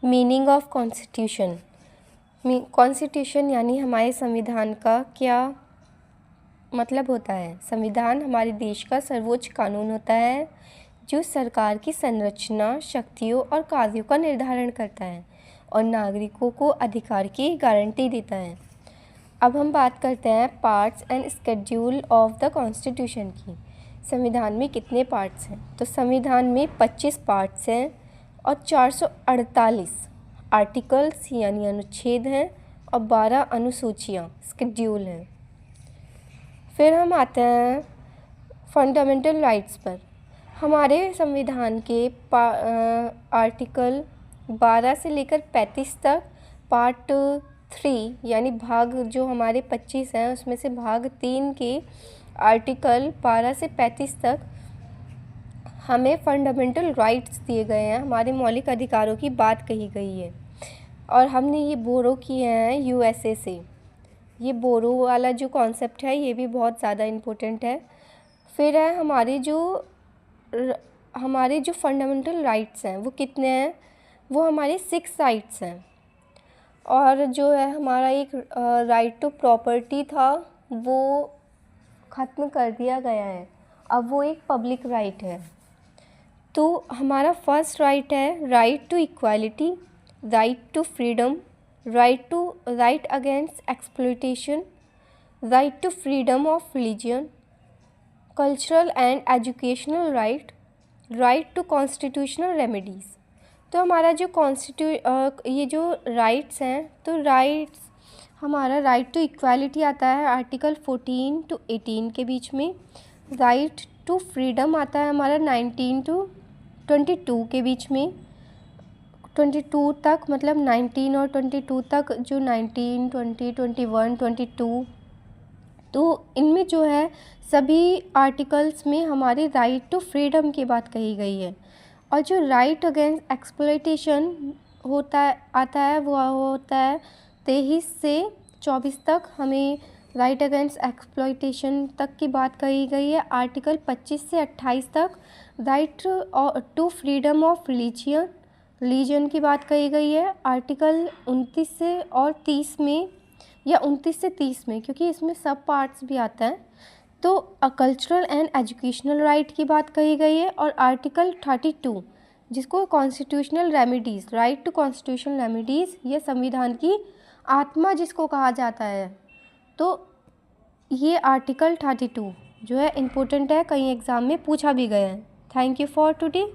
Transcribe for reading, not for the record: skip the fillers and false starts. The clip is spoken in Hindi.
Meaning of constitution. कॉन्स्टिट्यूशन यानी हमारे संविधान का क्या मतलब होता है। संविधान हमारे देश का सर्वोच्च कानून होता है जो सरकार की संरचना, शक्तियों और कार्यों का निर्धारण करता है और नागरिकों को अधिकार की गारंटी देता है। अब हम बात करते हैं parts and schedule of the constitution की। संविधान में कितने पार्ट्स हैं? तो संविधान में 25 पार्ट्स हैं और 448 आर्टिकल्स यानी अनुच्छेद हैं और 12 अनुसूचियाँ स्केड्यूल हैं। फिर हम आते हैं फंडामेंटल राइट्स पर। हमारे संविधान के आर्टिकल 12 से लेकर 35 तक पार्ट 3 यानी भाग जो हमारे 25 हैं उसमें से भाग 3 के आर्टिकल 12 से 35 तक हमें फंडामेंटल राइट्स दिए गए हैं, हमारे मौलिक अधिकारों की बात कही गई है और हमने ये बोरो किए हैं यूएसए से। ये बोरो वाला जो कॉन्सेप्ट है ये भी बहुत ज़्यादा इम्पोर्टेंट है। फिर है हमारे जो फंडामेंटल राइट्स हैं वो कितने हैं? वो हमारे 6 राइट्स हैं। और जो है हमारा एक राइट टू प्रॉपर्टी था वो ख़त्म कर दिया गया है, अब वो एक पब्लिक राइट है। तो हमारा फर्स्ट राइट है right to equality, right to freedom, right against exploitation, right to freedom of religion, cultural and educational right to constitutional remedies. तो हमारा जो ये जो राइट्स हैं तो राइट्स हमारा राइट टू इक्वालिटी आता है आर्टिकल 14 to 18 के बीच में। राइट टू फ्रीडम आता है हमारा 19 to 22 के बीच में। 22 तक मतलब 19 और 22 तक जो 19, 20, 21, 22 तो इनमें जो है सभी आर्टिकल्स में हमारी राइट टू फ्रीडम की बात कही गई है। और जो राइट अगेंस्ट एक्सप्लॉयटेशन आता है वो होता है 23 से 24 तक हमें राइट अगेंस्ट एक्सप्लॉयटेशन तक की बात कही गई है। आर्टिकल 25 से 28 तक right to freedom of religion की बात कही गई है। आर्टिकल 29 से और 30 में या 29 से 30 में, क्योंकि इसमें सब पार्ट्स भी आता है, तो कल्चरल एंड एजुकेशनल राइट की बात कही गई है। और आर्टिकल 32 जिसको constitutional remedies, right to constitutional remedies, ये संविधान की आत्मा जिसको कहा जाता है। तो ये आर्टिकल 32 जो है इम्पोर्टेंट है, कई एग्ज़ाम में पूछा भी गया है। Thank you for today.